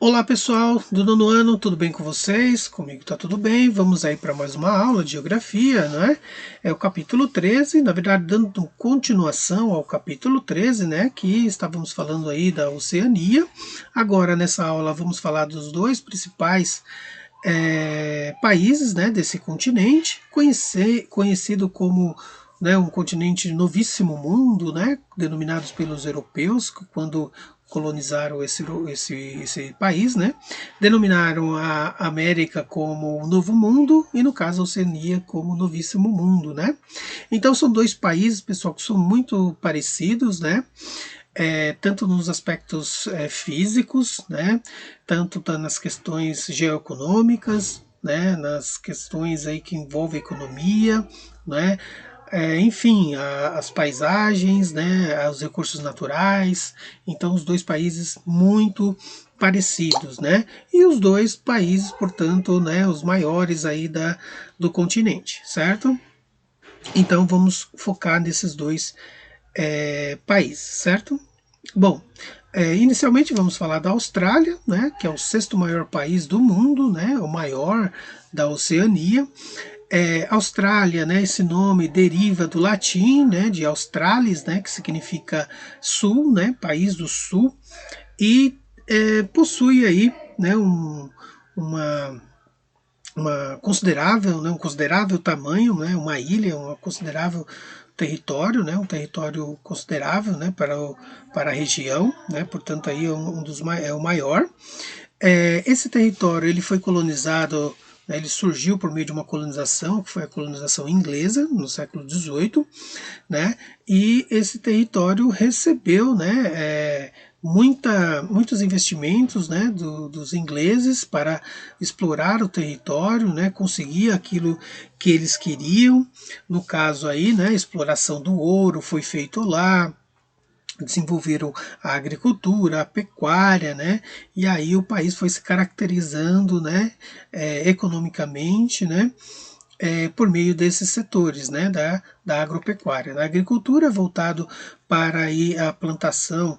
Olá pessoal do nono ano, tudo bem com vocês? Comigo tá tudo bem, vamos aí para mais uma aula de geografia, né? É o capítulo 13, na verdade dando continuação ao capítulo 13, né? Que estávamos falando aí da Oceania. Agora nessa aula vamos falar dos dois principais países, né, desse continente, conhecido como, né, um continente novíssimo mundo, né, denominados pelos europeus, quando colonizaram esse país, né, denominaram a América como o Novo Mundo e, no caso, a Oceania como o Novíssimo Mundo, né. Então são dois países, pessoal, que são muito parecidos, né, tanto nos aspectos físicos, né, tanto nas questões geoeconômicas, né, nas questões aí que envolvem economia, né, enfim, as paisagens, né, os recursos naturais. Então, os dois países muito parecidos, né, e os dois países, portanto, né, os maiores aí do continente, certo? Então, vamos focar nesses dois países, certo? Bom, inicialmente vamos falar da Austrália, né, que é o sexto maior país do mundo, né, o maior da Oceania. Austrália, né, esse nome deriva do latim, né, de Australis, né, que significa sul, né, país do sul, e possui aí, né, uma um considerável tamanho, né, uma ilha, um considerável território, né, um território considerável, né, para a região, né, portanto aí é o maior. Esse território ele foi colonizado, né, ele surgiu por meio de uma colonização, que foi a colonização inglesa no século XVIII, né, e esse território recebeu, né, muitos investimentos, né, dos ingleses para explorar o território, né, conseguir aquilo que eles queriam. No caso aí, né, a exploração do ouro foi feito lá, desenvolveram a agricultura, a pecuária, né? E aí o país foi se caracterizando, né, economicamente, né, por meio desses setores, né, da agropecuária. Na agricultura, voltado para aí a plantação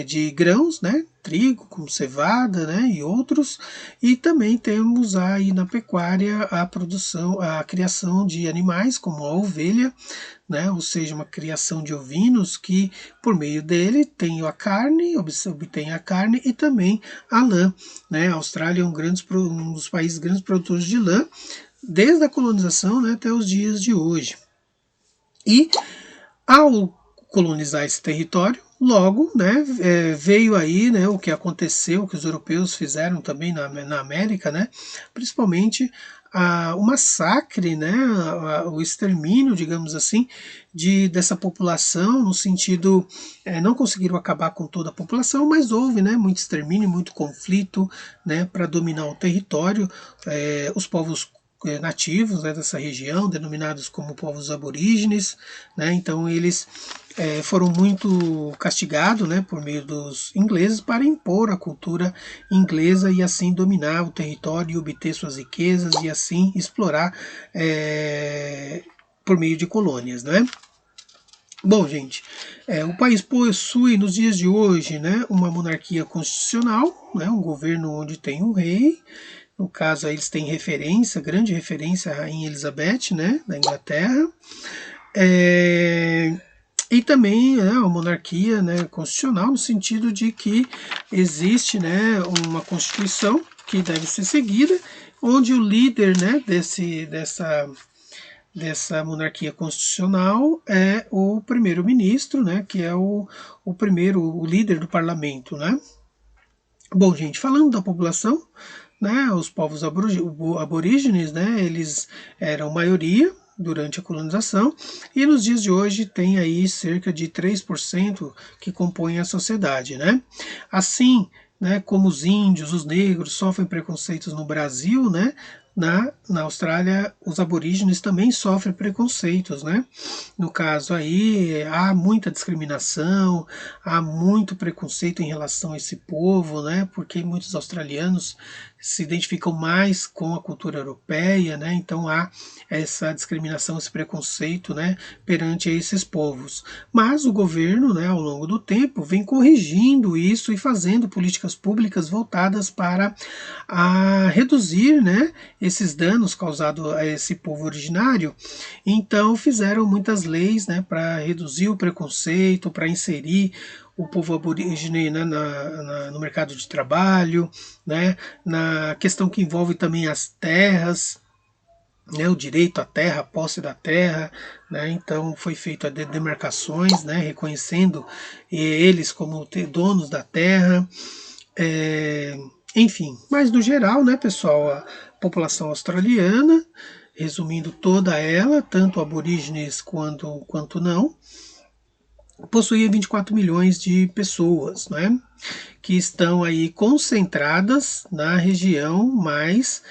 de grãos, né, trigo, como cevada, né, e outros, e também temos aí na pecuária a produção, a criação de animais, como a ovelha, né, ou seja, uma criação de ovinos que, por meio dele, tem a carne, obtém a carne e também a lã. Né? A Austrália é um dos países grandes produtores de lã, desde a colonização, né, até os dias de hoje. E ao colonizar esse território, logo, né, veio aí, né, o que aconteceu, o que os europeus fizeram também na América, né, principalmente o massacre, né, o extermínio, digamos assim, dessa população, no sentido, não conseguiram acabar com toda a população, mas houve, né, muito extermínio, muito conflito, né, para dominar o território. Os povos nativos, né, dessa região, denominados como povos aborígenes, né, então eles foram muito castigados, né, por meio dos ingleses para impor a cultura inglesa e assim dominar o território e obter suas riquezas e assim explorar por meio de colônias, né? Bom, gente, o país possui nos dias de hoje, né, uma monarquia constitucional, né, um governo onde tem um rei. No caso, aí eles têm referência, grande referência à Rainha Elizabeth, né, da Inglaterra. E também a monarquia, né, constitucional, no sentido de que existe, né, uma constituição que deve ser seguida, onde o líder, né, dessa monarquia constitucional é o primeiro-ministro, né, que é o líder do parlamento, né. Bom, gente, falando da população, né, os povos aborígenes, né, eles eram maioria durante a colonização e nos dias de hoje tem aí cerca de 3% que compõem a sociedade, né? Assim, né, como os índios, os negros sofrem preconceitos no Brasil, né? na Austrália, os aborígenes também sofrem preconceitos, né? No caso aí, há muita discriminação, há muito preconceito em relação a esse povo, né? Porque muitos australianos se identificam mais com a cultura europeia, né? Então há essa discriminação, esse preconceito, né, perante esses povos. Mas o governo, né, ao longo do tempo, vem corrigindo isso e fazendo políticas públicas voltadas para reduzir, né, esses danos causados a esse povo originário. Então fizeram muitas leis, né, para reduzir o preconceito, para inserir o povo aborígene, né, no mercado de trabalho, né, na questão que envolve também as terras, né, o direito à terra, a posse da terra, né, então foi feito a demarcações, né, reconhecendo eles como donos da terra, enfim, mas no geral, né, pessoal, a população australiana, resumindo toda ela, tanto aborígenes quanto não, possuía 24 milhões de pessoas, né, que estão aí concentradas na região mais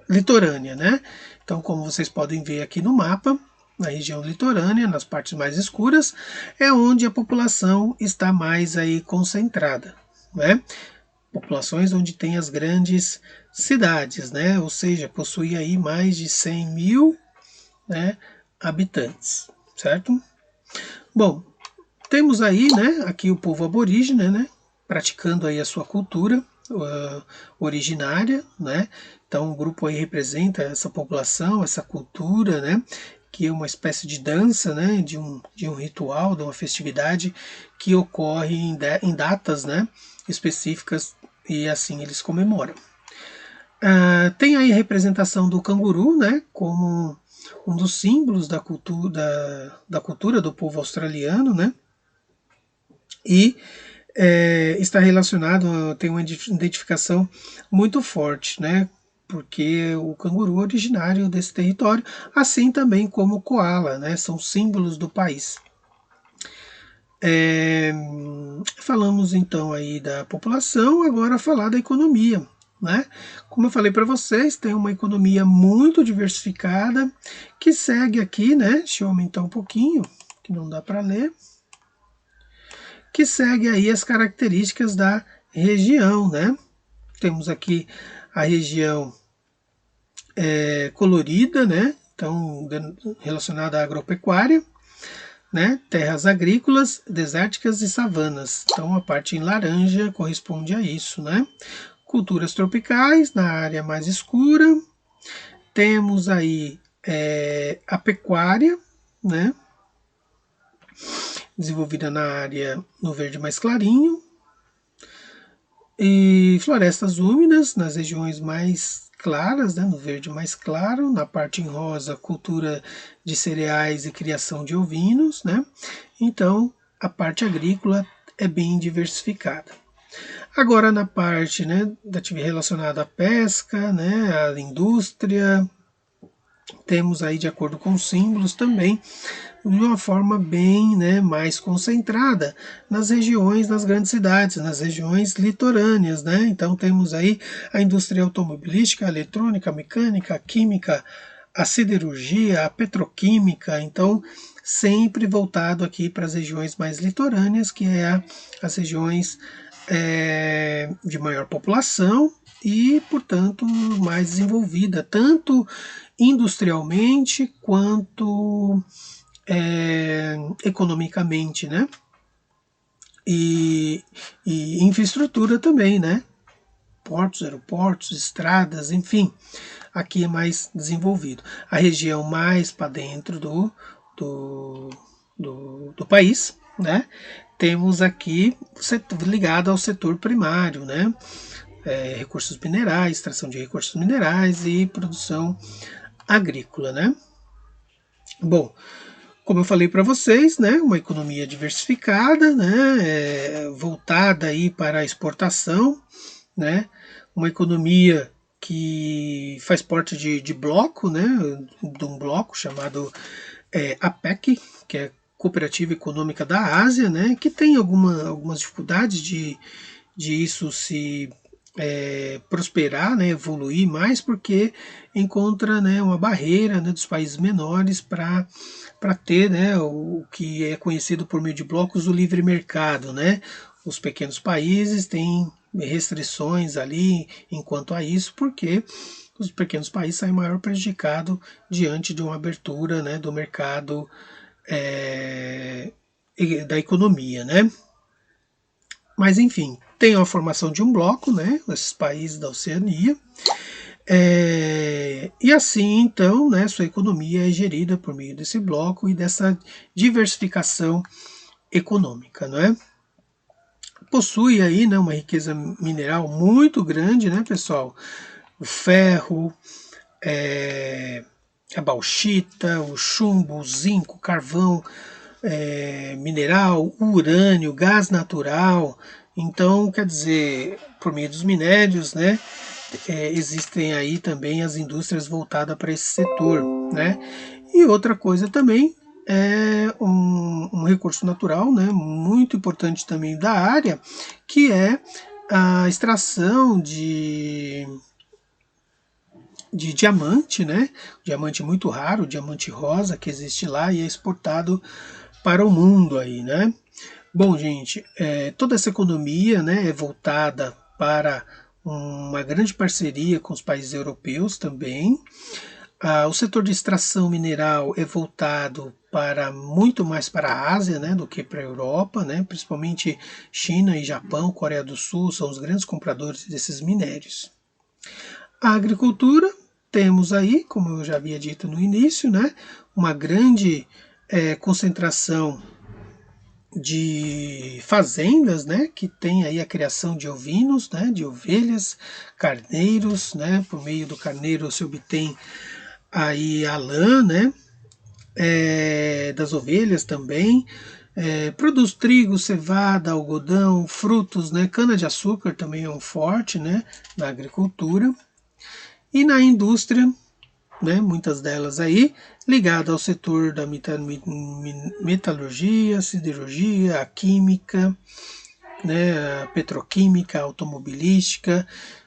litorânea, né? Então, como vocês podem ver aqui no mapa, na região litorânea, nas partes mais escuras, é onde a população está mais aí concentrada, né? Populações onde tem as grandes cidades, né? Ou seja, possui aí mais de 100 mil, né, habitantes, certo? Bom, temos aí, né, aqui o povo aborígene, né, praticando aí a sua cultura originária, né? Então o grupo aí representa essa população, essa cultura, né? Que é uma espécie de dança, né? De um ritual, de uma festividade que ocorre em datas, né, específicas e assim eles comemoram. Tem aí a representação do canguru, né? Como um dos símbolos da cultura do povo australiano, né? E está relacionado, tem uma identificação muito forte, né? Porque o canguru é originário desse território, assim também como o koala, né? São símbolos do país. Falamos então aí da população, agora falar da economia, né? Como eu falei para vocês, tem uma economia muito diversificada que segue aqui, né? Deixa eu aumentar um pouquinho, que não dá para ler, que segue aí as características da região, né? Temos aqui a região colorida, né? Então, relacionada à agropecuária, né? Terras agrícolas, desérticas e savanas. Então, a parte em laranja corresponde a isso, né? Culturas tropicais, na área mais escura. Temos aí a pecuária, né? Desenvolvida na área no verde mais clarinho. E florestas úmidas nas regiões mais claras, né, no verde mais claro, na parte em rosa, cultura de cereais e criação de ovinos, né? Então, a parte agrícola é bem diversificada. Agora, na parte, né, relacionada à pesca, né, à indústria, temos aí, de acordo com os símbolos, também de uma forma bem, né, mais concentrada nas regiões, nas grandes cidades, nas regiões litorâneas, né? Então temos aí a indústria automobilística, a eletrônica, a mecânica, a química, a siderurgia, a petroquímica, então sempre voltado aqui para as regiões mais litorâneas, que é as regiões de maior população e, portanto, mais desenvolvida, tanto industrialmente quanto economicamente, né? E infraestrutura também, né? Portos, aeroportos, estradas, enfim, aqui é mais desenvolvido. A região mais para dentro do país, né? Temos aqui ligado ao setor primário, né? Recursos minerais, extração de recursos minerais e produção agrícola, né? Bom, como eu falei para vocês, né, uma economia diversificada, né, voltada aí para a exportação, né, uma economia que faz parte de bloco, né, de um bloco chamado APEC, que é Cooperativa Econômica da Ásia, né, que tem algumas dificuldades de isso se prosperar, né, evoluir mais, porque encontra, né, uma barreira, né, dos países menores para ter, né, o que é conhecido por meio de blocos do livre mercado, né. Os pequenos países têm restrições ali enquanto a isso, porque os pequenos países saem maior prejudicado diante de uma abertura, né, do mercado da economia, né? Mas enfim, tem a formação de um bloco, né? Esses países da Oceania. E assim, então, né, sua economia é gerida por meio desse bloco e dessa diversificação econômica, né? Possui aí, né, uma riqueza mineral muito grande, né, pessoal? O ferro, a bauxita, o chumbo, o zinco, o carvão, mineral, urânio, gás natural. Então, quer dizer, por meio dos minérios, né, existem aí também as indústrias voltadas para esse setor, né? E outra coisa também é um recurso natural, né, muito importante também da área, que é a extração de diamante, né? Diamante muito raro, diamante rosa, que existe lá e é exportado para o mundo aí, né? Bom, gente, toda essa economia, né, é voltada para uma grande parceria com os países europeus também. O setor de extração mineral é voltado para muito mais para a Ásia, né, do que para a Europa, né? Principalmente China e Japão, Coreia do Sul são os grandes compradores desses minérios. A agricultura, temos aí, como eu já havia dito no início, né, uma grande concentração de fazendas, né, que tem aí a criação de ovinos, né, de ovelhas, carneiros, né, por meio do carneiro se obtém aí a lã, né, das ovelhas também, produz trigo, cevada, algodão, frutos, né, cana de açúcar também é um forte, né, na agricultura. E na indústria, né, muitas delas aí ligadas ao setor da metalurgia, siderurgia, a química, né, a petroquímica, a automobilística,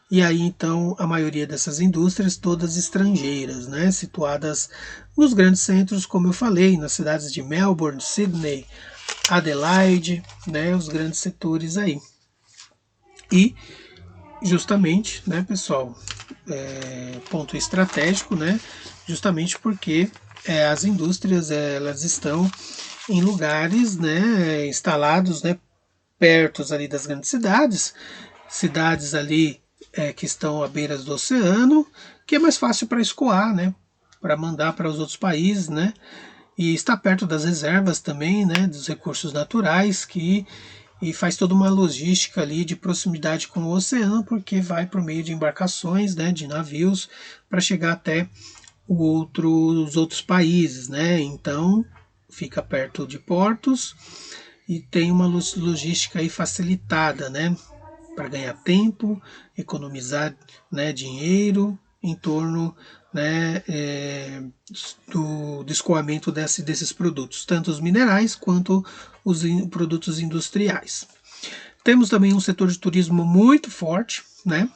e aí então a maioria dessas indústrias todas estrangeiras, né, situadas nos grandes centros, como eu falei, nas cidades de Melbourne, Sydney, Adelaide, né, os grandes setores aí. E justamente, né, pessoal, ponto estratégico, né, justamente porque as indústrias elas estão em lugares, né, instalados, né, perto ali das grandes cidades, cidades ali que estão à beira do oceano, que é mais fácil para escoar, né, para mandar para os outros países, né, e está perto das reservas também, né, dos recursos naturais e faz toda uma logística ali de proximidade com o oceano, porque vai por meio de embarcações, né, de navios, para chegar até os outros países, né? Então fica perto de portos e tem uma logística aí facilitada, né, para ganhar tempo, economizar, né, dinheiro em torno, né, do escoamento desses produtos, tanto os minerais quanto os produtos industriais. Temos também um setor de turismo muito forte, né,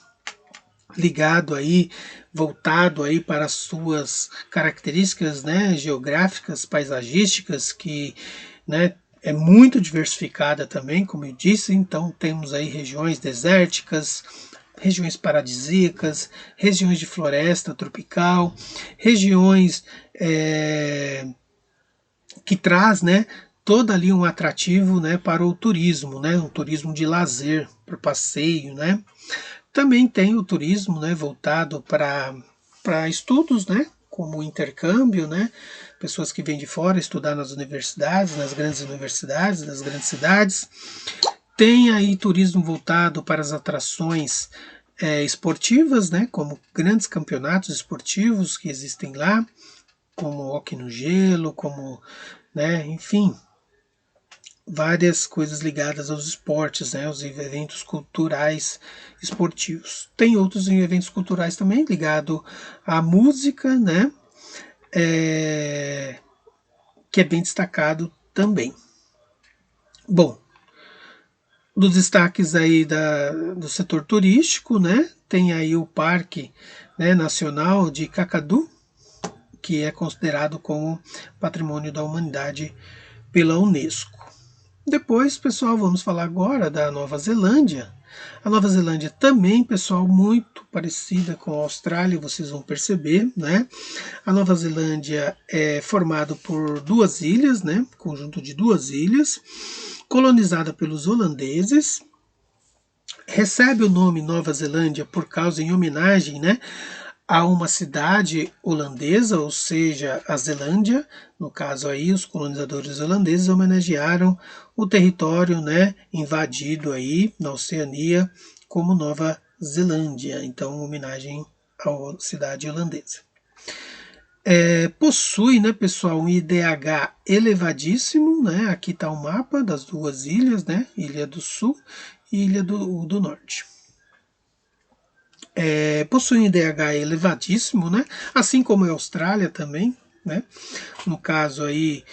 ligado aí, voltado aí para as suas características, né, geográficas, paisagísticas, que, né, é muito diversificada também, como eu disse. Então temos aí regiões desérticas, regiões paradisíacas, regiões de floresta tropical, regiões que traz, né, todo ali um atrativo, né, para o turismo, né, um turismo de lazer, para passeio, né. Também tem o turismo, né, voltado para estudos, né, como intercâmbio, né, pessoas que vêm de fora estudar nas universidades, nas grandes cidades. Tem aí turismo voltado para as atrações esportivas, né, como grandes campeonatos esportivos que existem lá, como hockey no gelo, como, né, enfim, várias coisas ligadas aos esportes, né, aos eventos culturais esportivos. Tem outros eventos culturais também ligados à música, né, que é bem destacado também. Bom, dos destaques aí do setor turístico, né? Tem aí o Parque, né, Nacional de Kakadu, que é considerado como Patrimônio da Humanidade pela Unesco. Depois, pessoal, vamos falar agora da Nova Zelândia. A Nova Zelândia também, pessoal, muito parecida com a Austrália, vocês vão perceber, né? A Nova Zelândia é formada por duas ilhas, né? Conjunto de duas ilhas, colonizada pelos holandeses. Recebe o nome Nova Zelândia por causa, em homenagem, né, a uma cidade holandesa, ou seja, a Zelândia. No caso aí, os colonizadores holandeses homenagearam o território, né, invadido aí na Oceania como Nova Zelândia. Então, homenagem à cidade holandesa. Possui, né, pessoal, um IDH elevadíssimo, né? Aqui está o mapa das duas ilhas, né? Ilha do Sul e Ilha do Norte. Possui um IDH elevadíssimo, né? Assim como a Austrália também, né? No caso aí,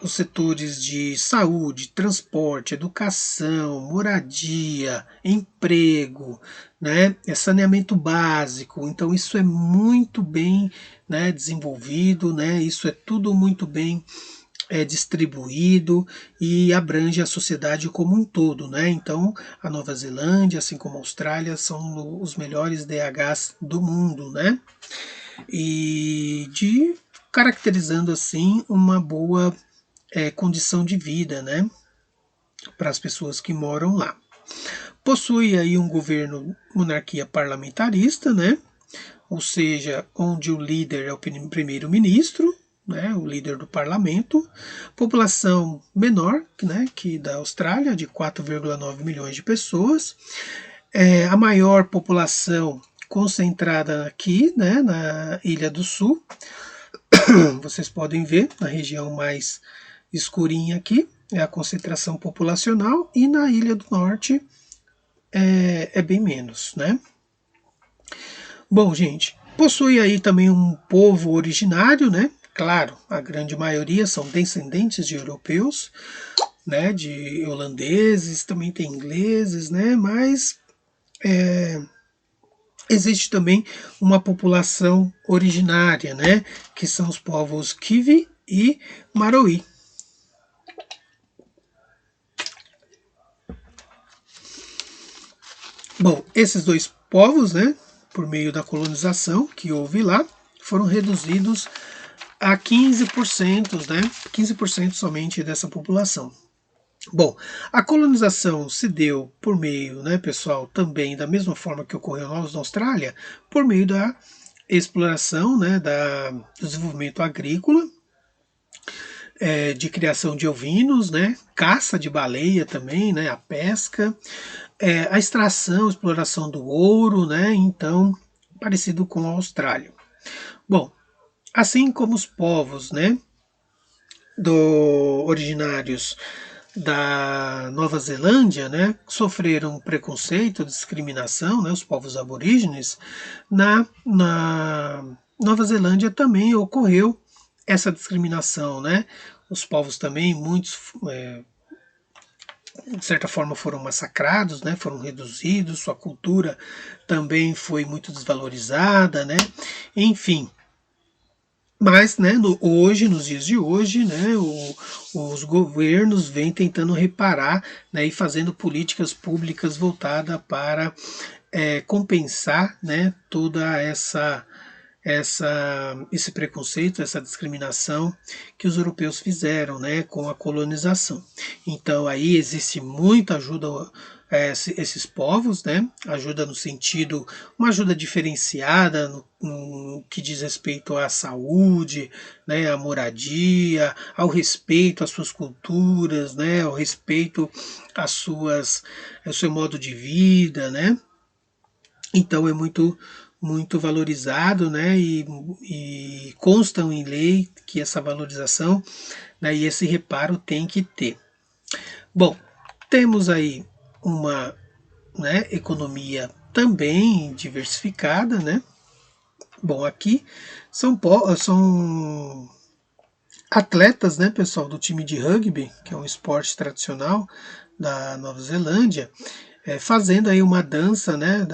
os setores de saúde, transporte, educação, moradia, emprego, né, saneamento básico. Então isso é muito bem, né, desenvolvido, né, isso é tudo muito bem distribuído e abrange a sociedade como um todo, né? Então a Nova Zelândia, assim como a Austrália, são os melhores DHs do mundo, né? E caracterizando assim uma boa condição de vida, né, para as pessoas que moram lá. Possui aí um governo monarquia parlamentarista, né, ou seja, onde o líder é o primeiro-ministro, né, o líder do parlamento. População menor, né, que da Austrália, de 4,9 milhões de pessoas. A maior população concentrada aqui, né, na Ilha do Sul. Vocês podem ver na região mais escurinha aqui é a concentração populacional e na Ilha do Norte é bem menos, né? Bom, gente, possui aí também um povo originário, né? Claro, a grande maioria são descendentes de europeus, né? De holandeses, também tem ingleses, né? Mas existe também uma população originária, né? Que são os povos Kiwi e Maroí. Bom, esses dois povos, né, por meio da colonização que houve lá, foram reduzidos a 15%, né, 15% somente dessa população. Bom, a colonização se deu por meio, né, pessoal, também da mesma forma que ocorreu na Austrália, por meio da exploração, né, do desenvolvimento agrícola, de criação de ovinos, né, caça de baleia também, né, a pesca, a extração, exploração do ouro, né, então parecido com a Austrália. Bom, assim como os povos, né, originários da Nova Zelândia, né, sofreram preconceito, discriminação, né, os povos aborígenes, na Nova Zelândia também ocorreu essa discriminação, né? Os povos também, muitos, de certa forma, foram massacrados, né? Foram reduzidos, sua cultura também foi muito desvalorizada, né? Enfim. Mas, né, hoje, nos dias de hoje, né, os governos vêm tentando reparar, né, e fazendo políticas públicas voltadas para compensar, né, toda esse preconceito, essa discriminação que os europeus fizeram, né, com a colonização. Então aí existe muita ajuda esses povos, né, ajuda no sentido, uma ajuda diferenciada no que diz respeito à saúde, né, à moradia, ao respeito às suas culturas, né, ao respeito ao seu modo de vida, né. Então é muito valorizado, né, e constam em lei que essa valorização, né, e esse reparo tem que ter. Bom, temos aí uma, né, economia também diversificada, né. Bom, aqui são atletas, né, pessoal, do time de rugby, que é um esporte tradicional da Nova Zelândia, fazendo aí uma dança, né,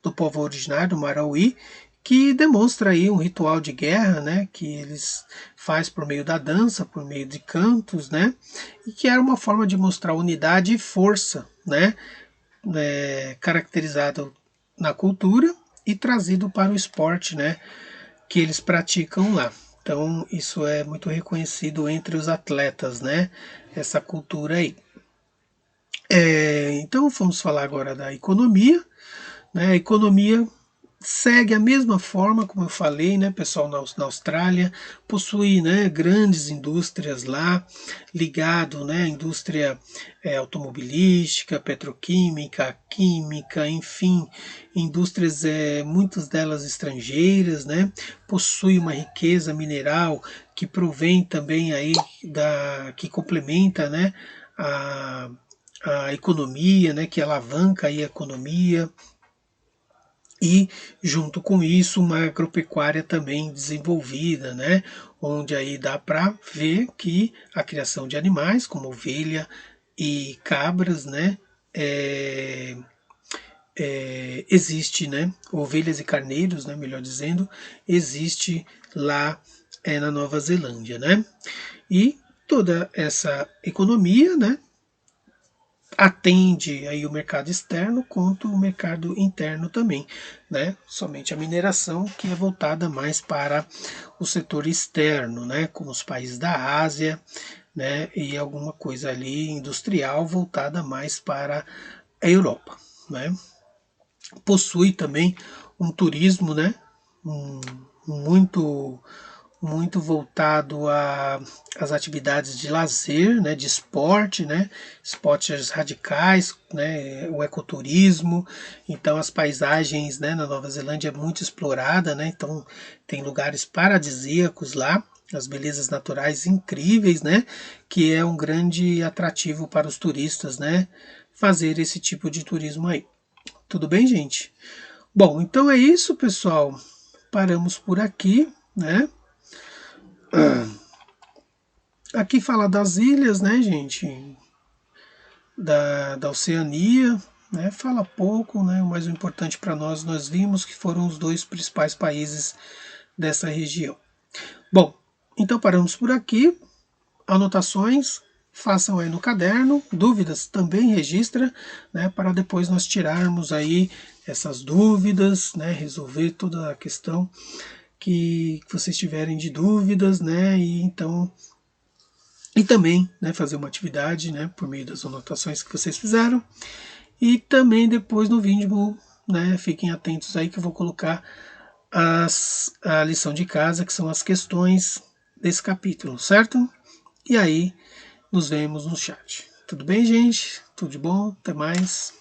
do povo originário, do Marauí, que demonstra aí um ritual de guerra, né, que eles faz por meio da dança, por meio de cantos, né, e que era uma forma de mostrar unidade e força, né, caracterizado na cultura e trazido para o esporte, né, que eles praticam lá. Então, isso é muito reconhecido entre os atletas, né, essa cultura aí. Então, vamos falar agora da economia. Né? A economia segue a mesma forma, como eu falei, né, pessoal, na Austrália, possui, né, grandes indústrias lá, ligado, né, à indústria automobilística, petroquímica, química, enfim, indústrias, muitas delas estrangeiras, né, possui uma riqueza mineral que provém também aí que complementa, né, a, a economia, né, que alavanca aí a economia, e junto com isso uma agropecuária também desenvolvida, né? Onde aí dá para ver que a criação de animais como ovelha e cabras, né? Existe, né? Ovelhas e carneiros, né? Melhor dizendo, existe lá na Nova Zelândia, né? E toda essa economia, né? Atende aí o mercado externo quanto o mercado interno também, né? Somente a mineração que é voltada mais para o setor externo, né? Como os países da Ásia, né? E alguma coisa ali industrial voltada mais para a Europa, né? Possui também um turismo, né? Um, muito muito voltado às atividades de lazer, né, de esporte, né, esportes radicais, né, o ecoturismo. Então as paisagens, né, na Nova Zelândia é muito explorada, né, então tem lugares paradisíacos lá, as belezas naturais incríveis, né, que é um grande atrativo para os turistas, né, fazer esse tipo de turismo aí. Tudo bem, gente? Bom, então é isso, pessoal. Paramos por aqui, né? Aqui fala das ilhas, né, gente? Da Oceania, né? Fala pouco, né? Mas o importante para nós vimos que foram os dois principais países dessa região. Bom, então paramos por aqui. Anotações, façam aí no caderno. Dúvidas também registra, né? Para depois nós tirarmos aí essas dúvidas, né? Resolver toda a questão que vocês tiverem de dúvidas, né? E então e também, né, fazer uma atividade, né, por meio das anotações que vocês fizeram. E também depois no vídeo, né, fiquem atentos aí que eu vou colocar a lição de casa, que são as questões desse capítulo, certo? E aí nos vemos no chat. Tudo bem, gente? Tudo de bom? Até mais.